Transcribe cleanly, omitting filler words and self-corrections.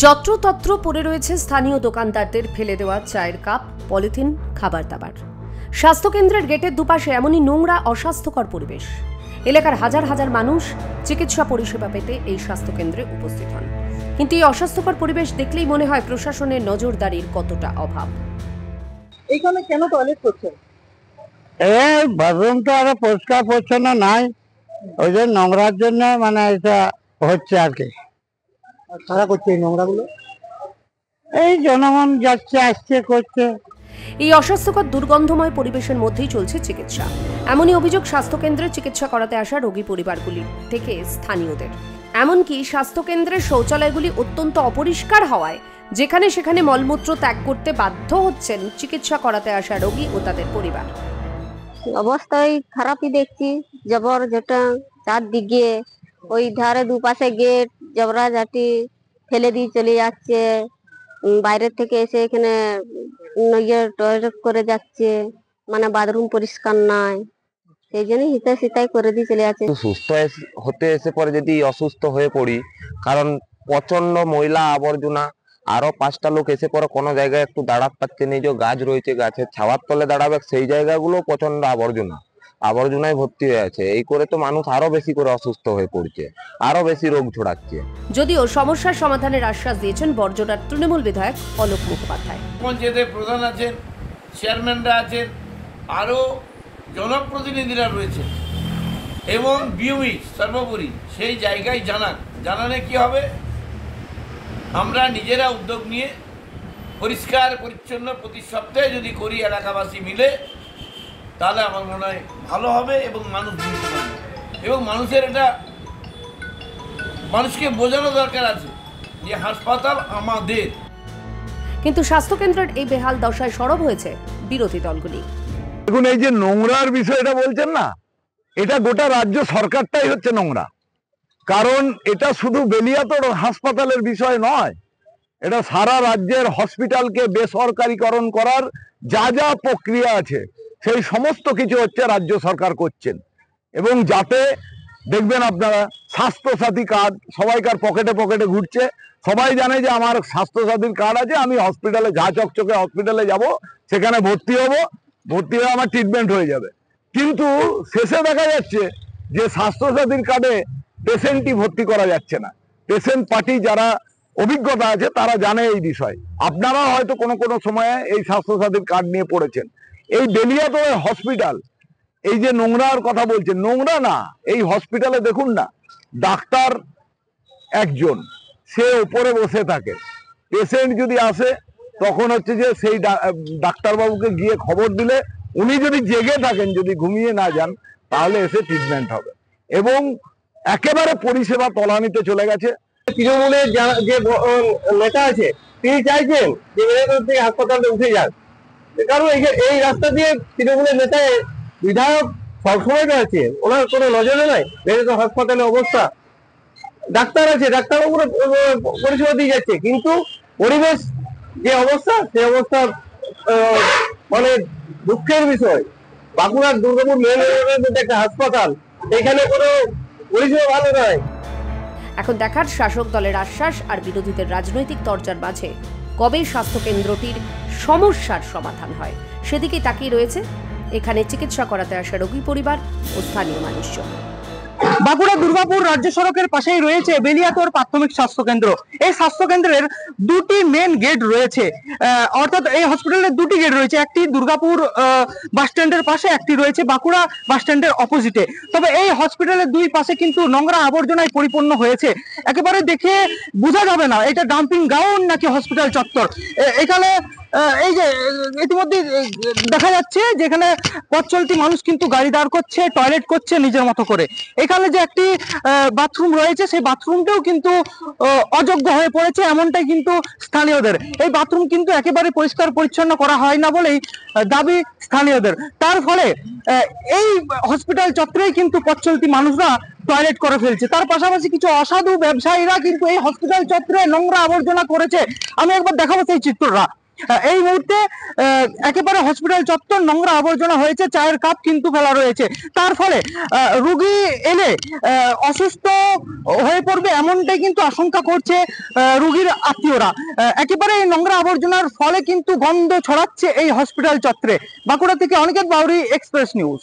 যত্রতত্র পড়ে রয়েছে স্থানীয় দোকানদারদের ফেলে দেওয়া চায়ের কাপ, পলিথিন, খাবার দাবার। স্বাস্থ্যকেন্দ্রের গেটের দুপাশে এমনই নোংরা, অস্বাস্থ্যকর পরিবেশ। এলাকার হাজার হাজার মানুষ চিকিৎসা পরিষেবা পেতে এই স্বাস্থ্যকেন্দ্রে উপস্থিত হন, কিন্তু এই অস্বাস্থ্যকর পরিবেশ দেখলেই মনে হয় প্রশাসনের নজরদারির কতটা অভাব। এইখানে কেন টয়লেট করছেন? বাথরুম তো আর পরিষ্কার পরিচ্ছন্ন নাই, ওই যে নোংরার জন্য মানে এটা হচ্ছে আর কি। কারা করছে এই নোংরাগুলো? এই জনগণ যাচ্ছে আসছে করছে। এই অস্বাস্থ্যকর দুর্গন্ধময় পরিবেশের মধ্যেই চলছে চিকিৎসা। এমনই অভিযোগ স্বাস্থ্যকেন্দ্রে চিকিৎসা করাতে আসা রোগী পরিবারগুলি থেকে স্থানীয়দের। এমনকি স্বাস্থ্যকেন্দ্রের শৌচালয়গুলি অত্যন্ত অপরিষ্কার হওয়ায় যেখানে সেখানে মলমূত্র ত্যাগ করতে বাধ্য হচ্ছেন চিকিৎসা করাতে আসা রোগী ও তাদের পরিবার। অবস্থায় খারাপই দেখছি, জবর যেটা চারদিকে ওই ধারে দুপাশে গেট, জবরা জাটি ফেলে দিয়ে চলে যাচ্ছে, বাইরের থেকে এসে এখানে টয়লেট করে যাচ্ছে, মানে বাথরুম পরিষ্কার নাই, সেই জন্য হিতাই সিতাই করে দিয়ে চলে যাচ্ছে। সুস্থ হতে এসে পরে যদি অসুস্থ হয়ে পড়ি, কারণ প্রচন্ড ময়লা আবর্জনা, আরো 5টা লোক এসে পরে কোনো জায়গায় একটু দাঁড়াতে পারছে না, যে গাছ রয়েছে গাছের ছাওয়ার তলে দাঁড়াবে, সেই জায়গাগুলো প্রচন্ড আবর্জনায় ভর্তি হয়ে আছে। এই করে তো মানুষ আরো বেশি করে অসুস্থ হয়ে পড়ছে, আরো বেশি রোগ ছড়াচ্ছে। যদিও সমস্যার সমাধানের আশ্বাস দিয়েছেন বর্জনার তৃণমূল বিধায়ক অলোক মুখোপাধ্যায়। পঞ্চায়েতের প্রধান আছেন, চেয়ারম্যানরা আছেন, আরো জনপ্রতিনিধিরা রয়েছে এবং বিউই সর্বোপরি সেই জায়গায় জানালে কি হবে, আমরা নিজেরা উদ্যোগ নিয়ে পরিষ্কার পরিচ্ছন্ন প্রতি সপ্তাহে যদি করি এলাকাবাসী মিলে, তাহলে আমার মনে হয় ভালো হবে এবং মানুষ বুঝতে পারবে। এবং মানুষকে বোঝানো দরকার আছে যে হাসপাতাল আমাদের। কিন্তু স্বাস্থ্যকেন্দ্রের এই বেহাল দশায় সরব হয়েছে বিরোধী দলগুলি। দেখুন, এই যে নোংরার বিষয়টা বলছেন না, এটা গোটা রাজ্য সরকারটাই হচ্ছে নোংরা। কারণ এটা শুধু বেলিয়াতোড় হাসপাতালের বিষয় নয়, এটা সারা রাজ্যের হসপিটালকে বেসরকারিকরণ করার যা যা প্রক্রিয়া আছে সেই সমস্ত কিছু হচ্ছে রাজ্য সরকার করছেন। এবং যাতে দেখবেন আপনারা, স্বাস্থ্যসাথী কার্ড সবাইকার পকেটে পকেটে ঘুরছে। সবাই জানে যে আমার স্বাস্থ্যসাথীর কার্ড আছে, আমি হসপিটালে যা চকচকে হসপিটালে যাব, সেখানে ভর্তি হয়ে আমার ট্রিটমেন্ট হয়ে যাবে। কিন্তু শেষে দেখা যাচ্ছে যে স্বাস্থ্যসাথীর কার্ডে পেশেন্টই ভর্তি করা যাচ্ছে না। পেশেন্ট পার্টি যারা অভিজ্ঞতা আছে তারা জানে এই বিষয়। আপনারা হয়তো কোনো কোনো সময়ে এই স্বাস্থ্যসাথীর কার্ড নিয়ে পড়েছেন। এই বেলিয়াতোড়ে হসপিটাল, এই যে নোংরার কথা বলছেন, নোংরা না, এই হসপিটালে দেখুন না, ডাক্তার একজন, সে উপরে বসে থাকে। পেশেন্ট যদি আসে তখন হচ্ছে যে সেই ডাক্তারবাবুকে গিয়ে খবর দিলে উনি যদি জেগে থাকেন, যদি ঘুমিয়ে না যান, তাহলে এসে ট্রিটমেন্ট হবে। এবং একেবারে পরিষেবা তলানিতে চলে গেছে। তৃণমূলের যে নেতা আছে তিনি চাইছেন যে মেদিনীপুর থেকে হাসপাতালটা উঠে যাক, কারণ এই রাস্তা দিয়ে তৃণমূলের নেতা বিধায়ক সবসময় তো আছে, ওনার কোনো নজরে নাই মেদিনীপুর হাসপাতালের অবস্থা। ডাক্তার আছে, ডাক্তারবাবুরা পরিষেবা দিয়ে যাচ্ছে, কিন্তু পরিবেশ যে অবস্থা, সেই অবস্থা মানে দুঃখের বিষয়। বাঁকুড়ার দুর্গাপুর মেন রোডের মধ্যে একটা হাসপাতাল, এখানে কোনো পরিষেবা ভালো নয়। এখন দেখার শাসক দলের আশ্বাস আর বিরোধীদের রাজনৈতিক তরজার মাঝে কবে স্বাস্থ্যকেন্দ্রটির সমস্যার সমাধান হয়, সেদিকেই তাকিয়ে রয়েছে এখানে চিকিৎসা করাতে আসা রোগী পরিবার ও স্থানীয় মানুষজন। বাঁকুড়া দুর্গাপুর রাজ্য সড়কের পাশেই রয়েছে বেলিয়াতোড় প্রাথমিক স্বাস্থ্যকেন্দ্র। এই স্বাস্থ্যকেন্দ্রের দুটি মেন গেট রয়েছে, অর্থাৎ এই হসপিটালের দুটি গেট রয়েছে, একটি দুর্গাপুর বাস স্ট্যান্ডের পাশে, একটি রয়েছে বাঁকুড়া বাস স্ট্যান্ডের অপোজিটে। তবে এই হসপিটালের দুই পাশে কিন্তু নোংরা আবর্জনায় পরিপূর্ণ হয়েছে, একেবারে দেখে বোঝা যাবে না এটা ডাম্পিং গ্রাউন্ড নাকি হসপিটাল চত্বর। এখানে এই যে ইতিমধ্যে দেখা যাচ্ছে যেখানে পথ চলতি মানুষ কিন্তু গাড়ি দাঁড় করছে, টয়লেট করছে নিজের মতো করে। এখানে যে একটি বাথরুম রয়েছে, সেই বাথরুমটাও কিন্তু অযোগ্য হয়ে পড়েছে, এমনটাই কিন্তু স্থানীয়দের। এই বাথরুম কিন্তু একেবারে পরিষ্কার পরিচ্ছন্ন করা হয় না বলেই দাবি স্থানীয়দের। তার ফলে এই হসপিটাল চত্বরেই কিন্তু পথ চলতি মানুষরা টয়লেট করে ফেলছে। তার পাশাপাশি কিছু অসাধু ব্যবসায়ীরা কিন্তু এই হসপিটাল চত্বরে নোংরা আবর্জনা করেছে। আমি একবার দেখাবো সেই চিত্রটা। এই মুহূর্তে একেবারে হসপিটাল চত্বর নোংরা আবর্জনা হয়েছে, চায়ের কাপ কিন্তু ফেলা রয়েছে। তার ফলে রোগী এলে অসুস্থ হয়ে পড়বে এমনটাই কিন্তু আশঙ্কা করছে রোগীর আত্মীয়রা। একেবারে এই নোংরা আবর্জনার ফলে কিন্তু গন্ধ ছড়াচ্ছে এই হসপিটাল চত্বরে। বাঁকুড়া থেকে অনিকেত বাউরি, এক্সপ্রেস নিউজ।